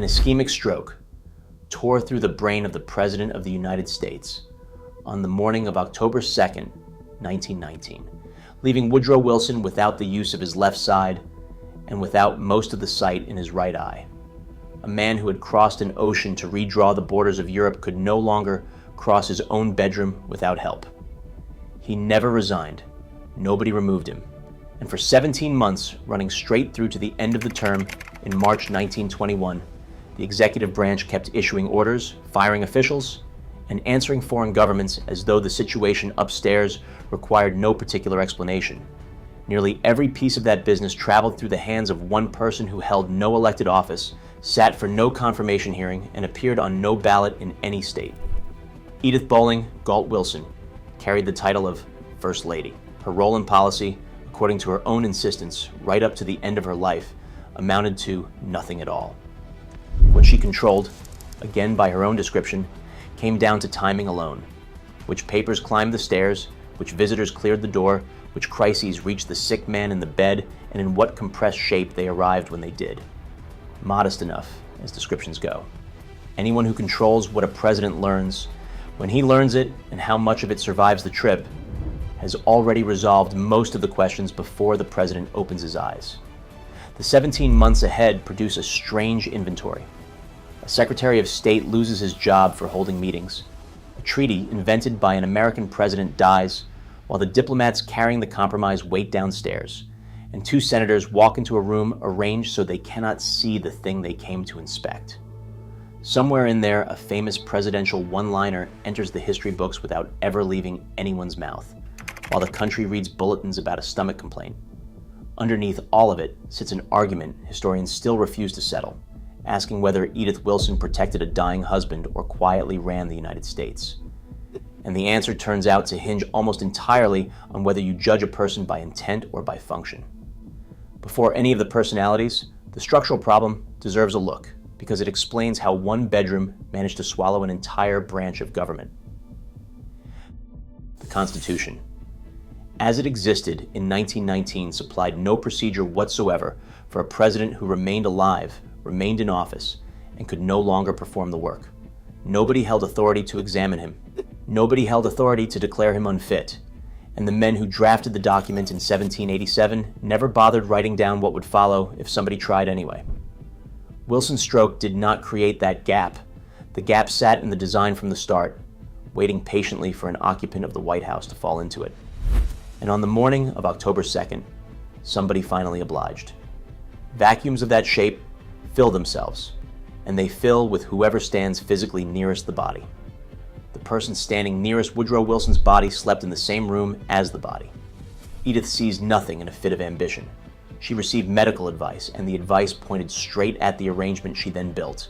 ischemic stroke tore through the brain of the President of the United States on the morning of October 2nd, 1919, leaving Woodrow Wilson without the use of his left side and without most of the sight in his right eye. A man who had crossed an ocean to redraw the borders of Europe could no longer cross his own bedroom without help. He never resigned. Nobody removed him. And for 17 months, running straight through to the end of the term in March 1921, the executive branch kept issuing orders, firing officials, and answering foreign governments as though the situation upstairs required no particular explanation. Nearly every piece of that business traveled through the hands of one person who held no elected office, sat for no confirmation hearing, and appeared on no ballot in any state. Edith Bowling Galt Wilson carried the title of First Lady. Her role in policy, according to her own insistence, right up to the end of her life, amounted to nothing at all. What she controlled, again by her own description, came down to timing alone. Which papers climbed the stairs, which visitors cleared the door, which crises reached the sick man in the bed, and in what compressed shape they arrived when they did. Modest enough, as descriptions go. Anyone who controls what a president learns, when he learns it and how much of it survives the trip, has already resolved most of the questions before the president opens his eyes. The 17 months ahead produce a strange inventory. A Secretary of State loses his job for holding meetings. A treaty invented by an American president dies, while the diplomats carrying the compromise wait downstairs, and two senators walk into a room arranged so they cannot see the thing they came to inspect. Somewhere in there, a famous presidential one-liner enters the history books without ever leaving anyone's mouth, while the country reads bulletins about a stomach complaint. Underneath all of it sits an argument historians still refuse to settle, asking whether Edith Wilson protected a dying husband or quietly ran the United States. And the answer turns out to hinge almost entirely on whether you judge a person by intent or by function. Before any of the personalities, the structural problem deserves a look, because it explains how one bedroom managed to swallow an entire branch of government. The Constitution, as it existed in 1919, supplied no procedure whatsoever for a president who remained alive, remained in office, and could no longer perform the work. Nobody held authority to examine him. Nobody held authority to declare him unfit. And the men who drafted the document in 1787 never bothered writing down what would follow if somebody tried anyway. Wilson's stroke did not create that gap. The gap sat in the design from the start, waiting patiently for an occupant of the White House to fall into it. And on the morning of October 2nd, somebody finally obliged. Vacuums of that shape fill themselves, and they fill with whoever stands physically nearest the body. The person standing nearest Woodrow Wilson's body slept in the same room as the body. Edith seized nothing in a fit of ambition. She received medical advice, and the advice pointed straight at the arrangement she then built,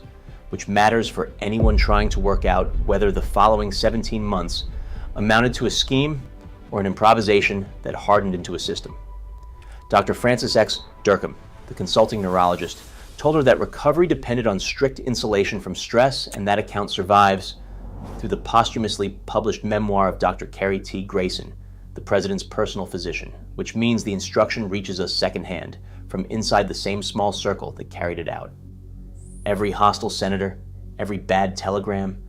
which matters for anyone trying to work out whether the following 17 months amounted to a scheme or an improvisation that hardened into a system. Dr. Frances X. Durkham, the consulting neurologist, told her that recovery depended on strict insulation from stress, and that account survives through the posthumously published memoir of Dr. Carrie T. Grayson, the president's personal physician, which means the instruction reaches us secondhand from inside the same small circle that carried it out. Every hostile senator, every bad telegram,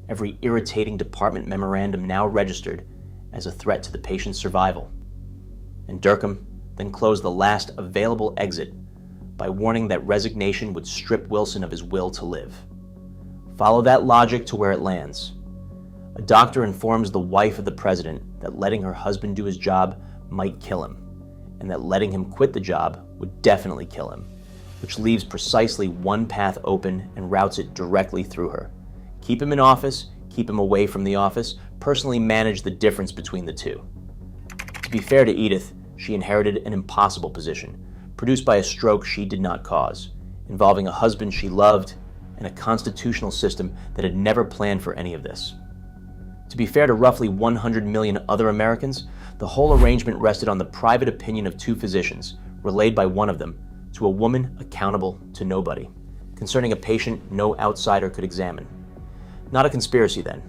every irritating department memorandum now registered as a threat to the patient's survival. And Durkham then closed the last available exit by warning that resignation would strip Wilson of his will to live. Follow that logic to where it lands. A doctor informs the wife of the president that letting her husband do his job might kill him, and that letting him quit the job would definitely kill him, which leaves precisely one path open and routes it directly through her. Keep him in office, keep him away from the office, personally manage the difference between the two. To be fair to Edith, she inherited an impossible position, produced by a stroke she did not cause, involving a husband she loved and a constitutional system that had never planned for any of this. To be fair to roughly 100 million other Americans, the whole arrangement rested on the private opinion of two physicians, relayed by one of them to a woman accountable to nobody, concerning a patient no outsider could examine. Not a conspiracy then.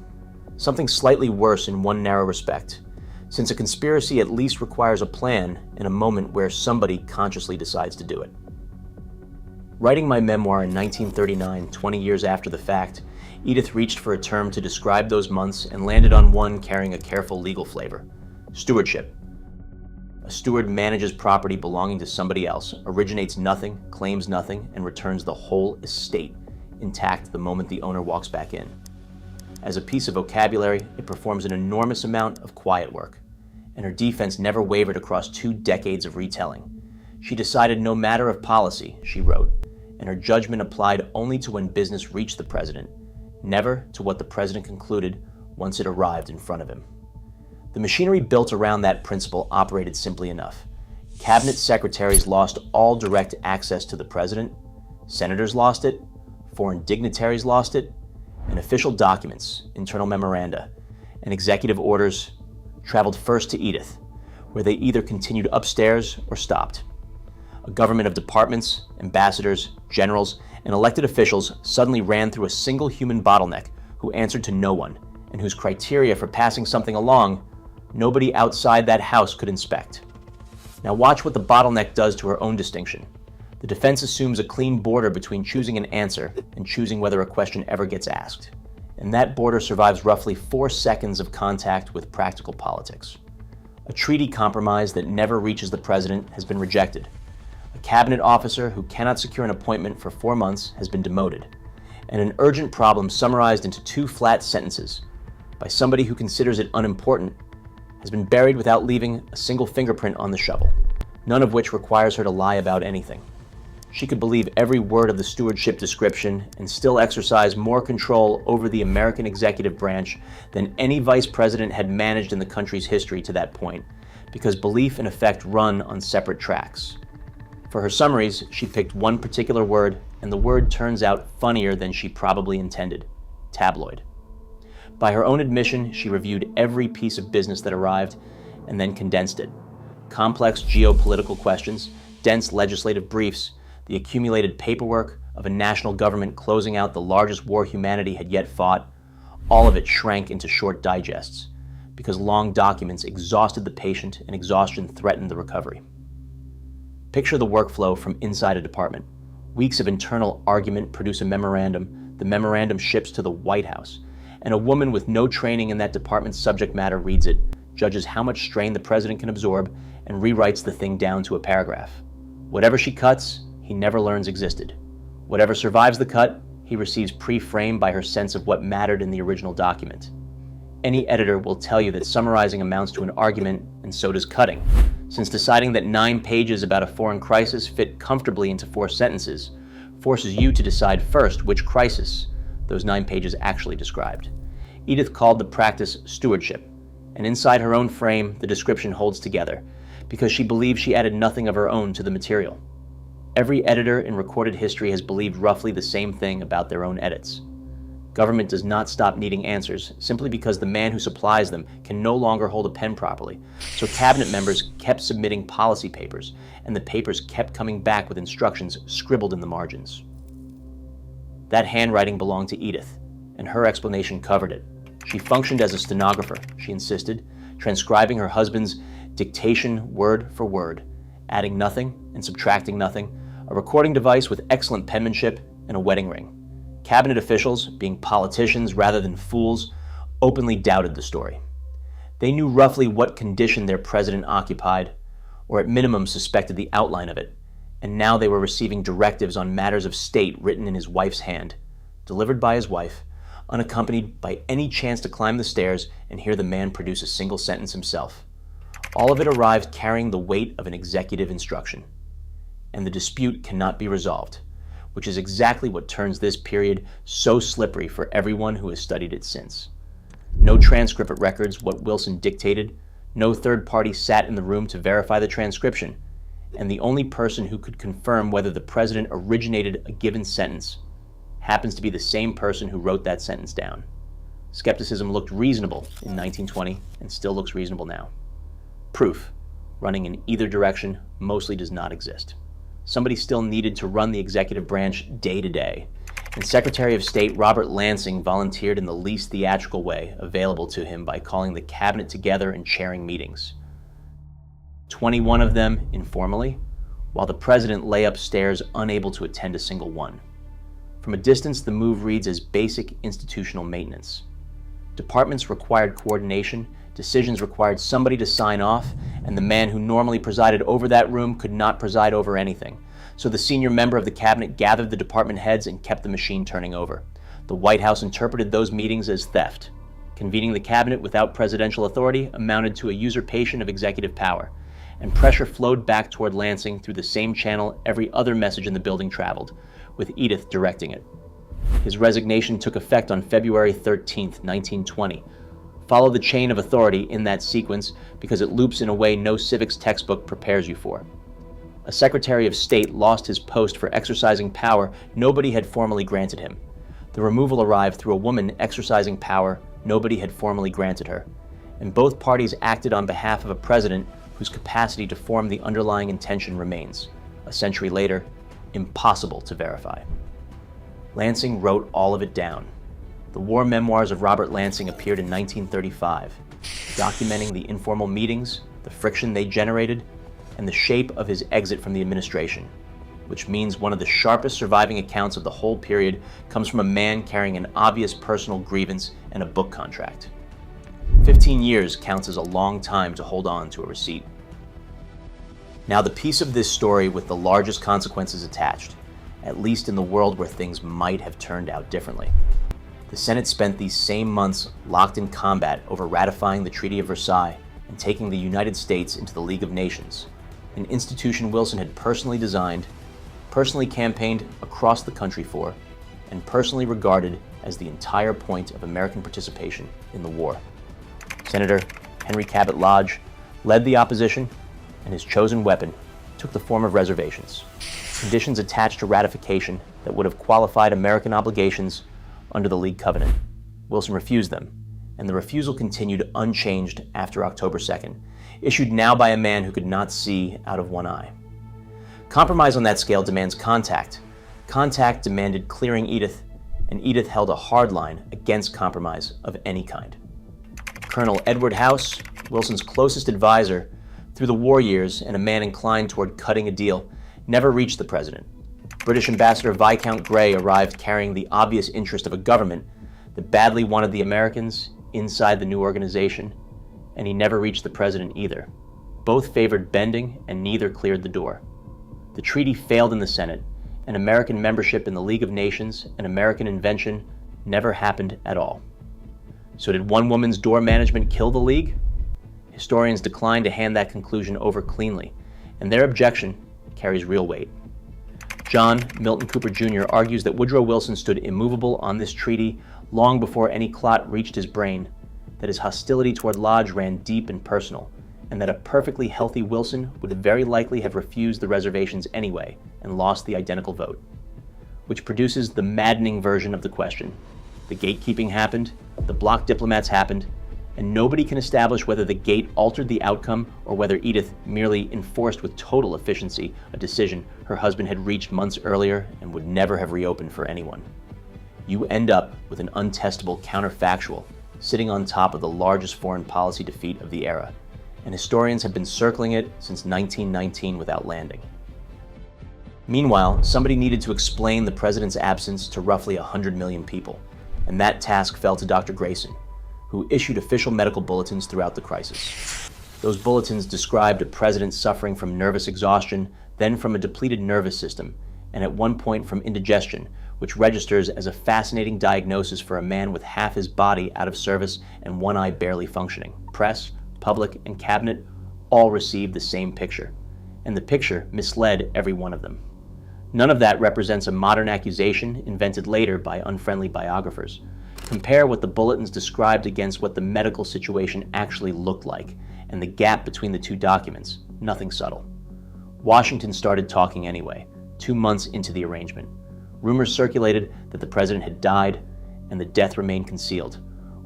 Something slightly worse in one narrow respect, since a conspiracy at least requires a plan in a moment where somebody consciously decides to do it. Writing my memoir in 1939, 20 years after the fact, Edith reached for a term to describe those months and landed on one carrying a careful legal flavor: stewardship. A steward manages property belonging to somebody else, originates nothing, claims nothing, and returns the whole estate intact the moment the owner walks back in. As a piece of vocabulary, it performs an enormous amount of quiet work, and her defense never wavered across 2 decades of retelling. She decided no matter of policy, she wrote, and her judgment applied only to when business reached the president, never to what the president concluded once it arrived in front of him. The machinery built around that principle operated simply enough. Cabinet secretaries lost all direct access to the president, senators lost it, foreign dignitaries lost it, and official documents, internal memoranda, and executive orders traveled first to Edith, where they either continued upstairs or stopped. A government of departments, ambassadors, generals, and elected officials suddenly ran through a single human bottleneck who answered to no one, and whose criteria for passing something along nobody outside that house could inspect. Now watch what the bottleneck does to her own distinction. The defense assumes a clean border between choosing an answer and choosing whether a question ever gets asked. And that border survives roughly 4 seconds of contact with practical politics. A treaty compromise that never reaches the president has been rejected. A cabinet officer who cannot secure an appointment for 4 months has been demoted. And an urgent problem summarized into 2 flat sentences by somebody who considers it unimportant has been buried without leaving a single fingerprint on the shovel, none of which requires her to lie about anything. She could believe every word of the stewardship description and still exercise more control over the American executive branch than any vice president had managed in the country's history to that point, because belief and effect run on separate tracks. For her summaries, she picked one particular word, and the word turns out funnier than she probably intended: tabloid. By her own admission, she reviewed every piece of business that arrived and then condensed it. Complex geopolitical questions, dense legislative briefs, the accumulated paperwork of a national government closing out the largest war humanity had yet fought, all of it shrank into short digests, because long documents exhausted the patient and exhaustion threatened the recovery. Picture the workflow from inside a department. Weeks of internal argument produce a memorandum. The memorandum ships to the White House, and a woman with no training in that department's subject matter reads it, judges how much strain the president can absorb, and rewrites the thing down to a paragraph. Whatever she cuts, he never learns existed. Whatever survives the cut, he receives pre-framed by her sense of what mattered in the original document. Any editor will tell you that summarizing amounts to an argument, and so does cutting, since deciding that 9 pages about a foreign crisis fit comfortably into 4 sentences forces you to decide first which crisis those 9 pages actually described. Edith called the practice stewardship, and inside her own frame, the description holds together, because she believed she added nothing of her own to the material. Every editor in recorded history has believed roughly the same thing about their own edits. Government does not stop needing answers simply because the man who supplies them can no longer hold a pen properly, so cabinet members kept submitting policy papers, and the papers kept coming back with instructions scribbled in the margins. That handwriting belonged to Edith, and her explanation covered it. She functioned as a stenographer, she insisted, transcribing her husband's dictation word for word, adding nothing and subtracting nothing, a recording device with excellent penmanship, and a wedding ring. Cabinet officials, being politicians rather than fools, openly doubted the story. They knew roughly what condition their president occupied, or at minimum suspected the outline of it, and now they were receiving directives on matters of state written in his wife's hand, delivered by his wife, unaccompanied by any chance to climb the stairs and hear the man produce a single sentence himself. All of it arrived carrying the weight of an executive instruction. And the dispute cannot be resolved, which is exactly what turns this period so slippery for everyone who has studied it since. No transcript records what Wilson dictated, no third party sat in the room to verify the transcription, and the only person who could confirm whether the president originated a given sentence happens to be the same person who wrote that sentence down. Skepticism looked reasonable in 1920 and still looks reasonable now. Proof, running in either direction, mostly does not exist. Somebody still needed to run the executive branch day to day, and Secretary of State Robert Lansing volunteered in the least theatrical way available to him by calling the cabinet together and chairing meetings. 21 of them informally, while the president lay upstairs unable to attend a single one. From a distance, the move reads as basic institutional maintenance. Departments required coordination, decisions required somebody to sign off, and the man who normally presided over that room could not preside over anything. So the senior member of the cabinet gathered the department heads and kept the machine turning over. The White House interpreted those meetings as theft. Convening the cabinet without presidential authority amounted to a usurpation of executive power, and pressure flowed back toward Lansing through the same channel every other message in the building traveled, with Edith directing it. His resignation took effect on February 13, 1920. Follow the chain of authority in that sequence because it loops in a way no civics textbook prepares you for. A Secretary of State lost his post for exercising power nobody had formally granted him. The removal arrived through a woman exercising power nobody had formally granted her, and both parties acted on behalf of a president whose capacity to form the underlying intention remains, a century later, impossible to verify. Lansing wrote all of it down. The War Memoirs of Robert Lansing appeared in 1935, documenting the informal meetings, the friction they generated, and the shape of his exit from the administration, which means one of the sharpest surviving accounts of the whole period comes from a man carrying an obvious personal grievance and a book contract. 15 years counts as a long time to hold on to a receipt. Now the piece of this story with the largest consequences attached, at least in the world where things might have turned out differently. The Senate spent these same months locked in combat over ratifying the Treaty of Versailles and taking the United States into the League of Nations, an institution Wilson had personally designed, personally campaigned across the country for, and personally regarded as the entire point of American participation in the war. Senator Henry Cabot Lodge led the opposition, and his chosen weapon took the form of reservations, conditions attached to ratification that would have qualified American obligations under the League Covenant. Wilson refused them, and the refusal continued unchanged after October 2nd, issued now by a man who could not see out of one eye. Compromise on that scale demands contact. Contact demanded clearing Edith, and Edith held a hard line against compromise of any kind. Colonel Edward House, Wilson's closest advisor through the war years and a man inclined toward cutting a deal, never reached the president. British Ambassador Viscount Grey arrived carrying the obvious interest of a government that badly wanted the Americans inside the new organization, and he never reached the president either. Both favored bending, and neither cleared the door. The treaty failed in the Senate, and American membership in the League of Nations and American invention never happened at all. So did one woman's door management kill the League? Historians decline to hand that conclusion over cleanly, and their objection carries real weight. John Milton Cooper Jr. argues that Woodrow Wilson stood immovable on this treaty long before any clot reached his brain, that his hostility toward Lodge ran deep and personal, and that a perfectly healthy Wilson would very likely have refused the reservations anyway and lost the identical vote. Which produces the maddening version of the question. The gatekeeping happened, the bloc diplomats happened, and nobody can establish whether the gate altered the outcome or whether Edith merely enforced with total efficiency a decision her husband had reached months earlier and would never have reopened for anyone. You end up with an untestable counterfactual sitting on top of the largest foreign policy defeat of the era, and historians have been circling it since 1919 without landing. Meanwhile, somebody needed to explain the president's absence to roughly 100 million people, and that task fell to Dr. Grayson, who issued official medical bulletins throughout the crisis. Those bulletins described a president suffering from nervous exhaustion, then from a depleted nervous system, and at one point from indigestion, which registers as a fascinating diagnosis for a man with half his body out of service and one eye barely functioning. Press, public, and cabinet all received the same picture, and the picture misled every one of them. None of that represents a modern accusation invented later by unfriendly biographers. Compare what the bulletins described against what the medical situation actually looked like, and the gap between the two documents, nothing subtle. Washington started talking anyway, 2 months into the arrangement. Rumors circulated that the president had died, and the death remained concealed,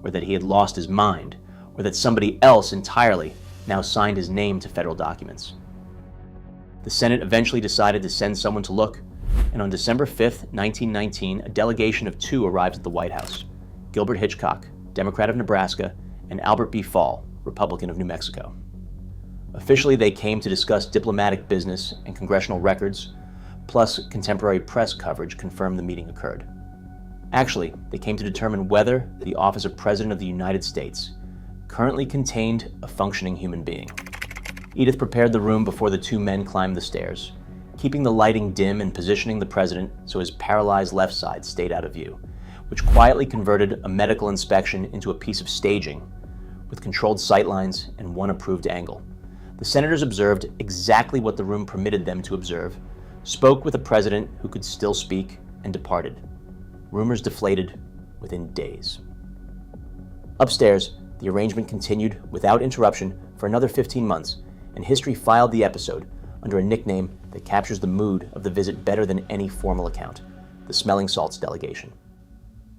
or that he had lost his mind, or that somebody else entirely now signed his name to federal documents. The Senate eventually decided to send someone to look, and on December 5th, 1919, a delegation of 2 arrived at the White House: Gilbert Hitchcock, Democrat of Nebraska, and Albert B. Fall, Republican of New Mexico. Officially, they came to discuss diplomatic business and congressional records, plus contemporary press coverage confirmed the meeting occurred. Actually, they came to determine whether the office of President of the United States currently contained a functioning human being. Edith prepared the room before the two men climbed the stairs, keeping the lighting dim and positioning the president so his paralyzed left side stayed out of view, which quietly converted a medical inspection into a piece of staging with controlled sightlines and one approved angle. The senators observed exactly what the room permitted them to observe, spoke with a president who could still speak, and departed. Rumors deflated within days. Upstairs, the arrangement continued without interruption for another 15 months, and history filed the episode under a nickname that captures the mood of the visit better than any formal account: the smelling salts delegation.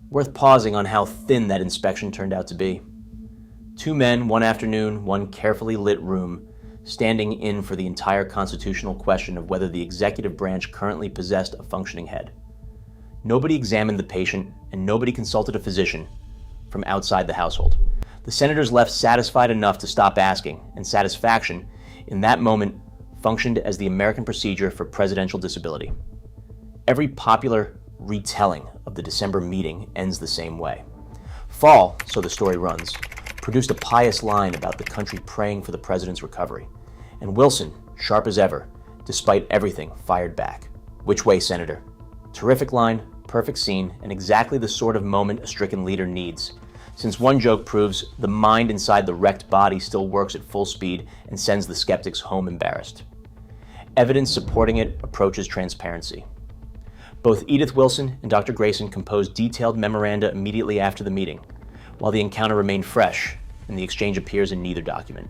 Worth pausing on how thin that inspection turned out to be. Two men, one afternoon, one carefully lit room, standing in for the entire constitutional question of whether the executive branch currently possessed a functioning head. Nobody examined the patient, and nobody consulted a physician from outside the household. The senators left satisfied enough to stop asking, and satisfaction, in that moment, functioned as the American procedure for presidential disability. Every popular retelling of the December meeting ends the same way. Fall, so the story runs, produced a pious line about the country praying for the president's recovery. And Wilson, sharp as ever, despite everything, fired back. "Which way, Senator?" Terrific line, perfect scene, and exactly the sort of moment a stricken leader needs, since one joke proves the mind inside the wrecked body still works at full speed and sends the skeptics home embarrassed. Evidence supporting it approaches transparency. Both Edith Wilson and Dr. Grayson composed detailed memoranda immediately after the meeting, while the encounter remained fresh, and the exchange appears in neither document.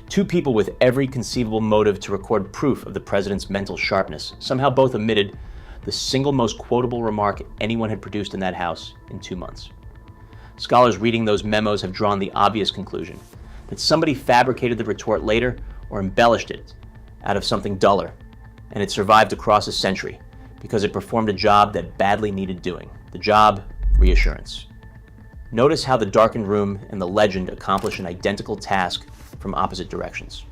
Two people with every conceivable motive to record proof of the president's mental sharpness somehow both omitted the single most quotable remark anyone had produced in that house in 2 months. Scholars reading those memos have drawn the obvious conclusion that somebody fabricated the retort later or embellished it out of something duller, and it survived across a century because it performed a job that badly needed doing. The job: reassurance. Notice how the darkened room and the legend accomplish an identical task from opposite directions.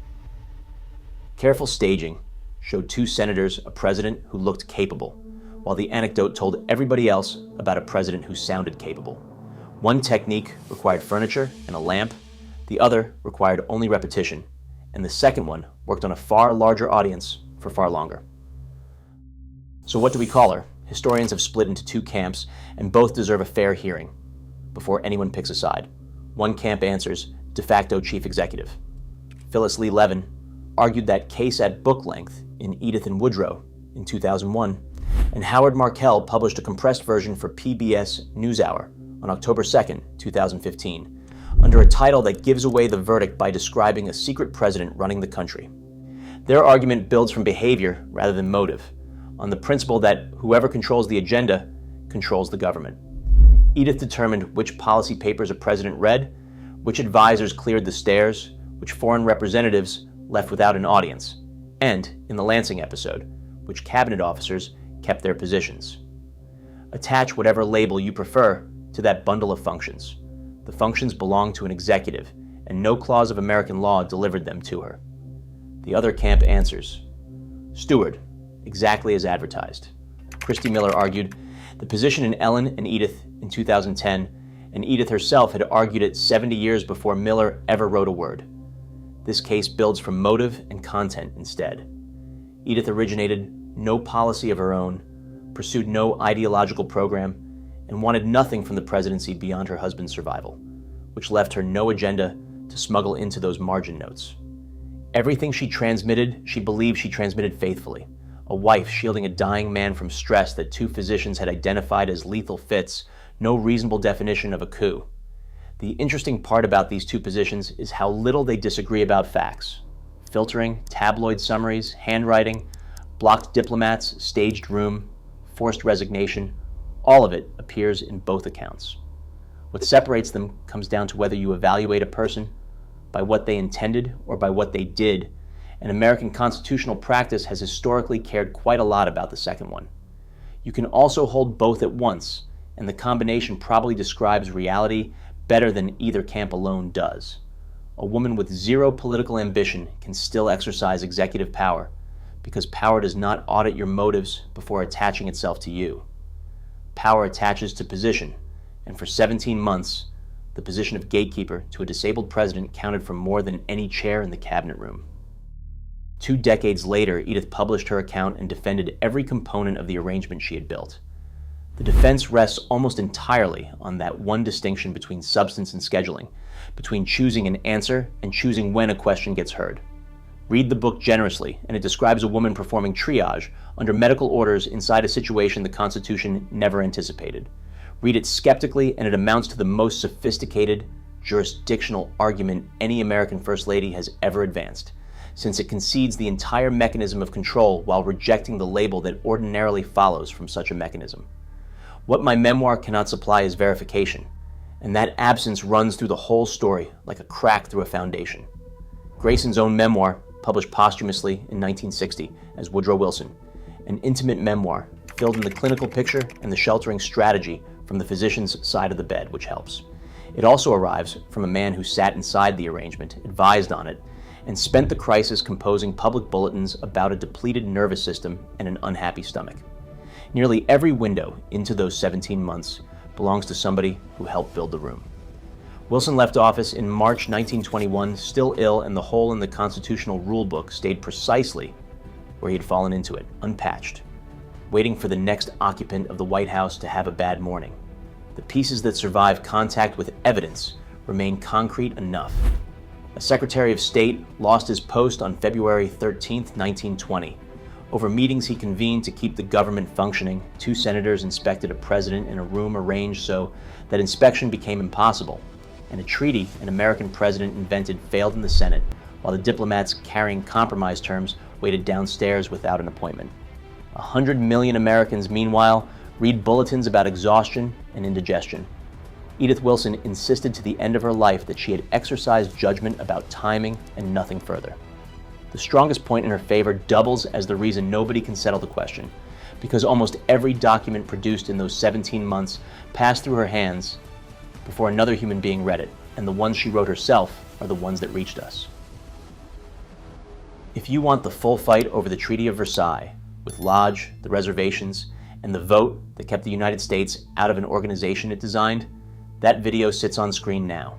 Careful staging showed two senators a president who looked capable, while the anecdote told everybody else about a president who sounded capable. One technique required furniture and a lamp, the other required only repetition, and the second one worked on a far larger audience for far longer. So what do we call her? Historians have split into two camps, and both deserve a fair hearing before anyone picks a side. One camp answers, de facto chief executive. Phyllis Lee Levin argued that case at book length in Edith and Woodrow in 2001, and Howard Markel published a compressed version for PBS NewsHour on October 2nd, 2015, under a title that gives away the verdict by describing a secret president running the country. Their argument builds from behavior rather than motive, on the principle that whoever controls the agenda controls the government. Edith determined which policy papers a president read, which advisors cleared the stairs, which foreign representatives left without an audience, and, in the Lansing episode, which cabinet officers kept their positions. Attach whatever label you prefer to that bundle of functions. The functions belong to an executive, and no clause of American law delivered them to her. The other camp answers, steward, exactly as advertised. Christy Miller argued the position in Ellen and Edith in 2010, and Edith herself had argued it 70 years before Miller ever wrote a word. This case builds from motive and content instead. Edith originated no policy of her own, pursued no ideological program, and wanted nothing from the presidency beyond her husband's survival, which left her no agenda to smuggle into those margin notes. Everything she transmitted, she believed she transmitted faithfully. A wife shielding a dying man from stress that two physicians had identified as lethal fits, no reasonable definition of a coup. The interesting part about these two positions is how little they disagree about facts. Filtering, tabloid summaries, handwriting, blocked diplomats, staged room, forced resignation, all of it appears in both accounts. What separates them comes down to whether you evaluate a person by what they intended or by what they did, and American constitutional practice has historically cared quite a lot about the second one. You can also hold both at once, and the combination probably describes reality better than either camp alone does. a woman with zero political ambition can still exercise executive power because power does not audit your motives before attaching itself to you. Power attaches to position, and for 17 months, the position of gatekeeper to a disabled president counted for more than any chair in the cabinet room. 2 decades later, Edith published her account and defended every component of the arrangement she had built. The defense rests almost entirely on that one distinction between substance and scheduling, between choosing an answer and choosing when a question gets heard. Read the book generously, and it describes a woman performing triage under medical orders inside a situation the Constitution never anticipated. Read it skeptically, and it amounts to the most sophisticated jurisdictional argument any American First Lady has ever advanced, since it concedes the entire mechanism of control while rejecting the label that ordinarily follows from such a mechanism. What my memoir cannot supply is verification, and that absence runs through the whole story like a crack through a foundation. Grayson's own memoir, published posthumously in 1960 as Woodrow Wilson, an intimate memoir filled in the clinical picture and the sheltering strategy from the physician's side of the bed, which helps. It also arrives from a man who sat inside the arrangement, advised on it, and spent the crisis composing public bulletins about a depleted nervous system and an unhappy stomach. Nearly every window into those 17 months belongs to somebody who helped build the room. Wilson left office in March 1921, still ill, and the hole in the constitutional rulebook stayed precisely where he had fallen into it, unpatched, waiting for the next occupant of the White House to have a bad morning. The pieces that survive contact with evidence remain concrete enough. A Secretary of State lost his post on February 13, 1920. Over meetings he convened to keep the government functioning, 2 senators inspected a president in a room arranged so that inspection became impossible, and a treaty an American president invented failed in the Senate, while the diplomats carrying compromise terms waited downstairs without an appointment. 100 million Americans, meanwhile, read bulletins about exhaustion and indigestion. Edith Wilson insisted to the end of her life that she had exercised judgment about timing and nothing further. The strongest point in her favor doubles as the reason nobody can settle the question, because almost every document produced in those 17 months passed through her hands before another human being read it, and the ones she wrote herself are the ones that reached us. If you want the full fight over the Treaty of Versailles, with Lodge, the reservations, and the vote that kept the United States out of an organization it designed, that video sits on screen now.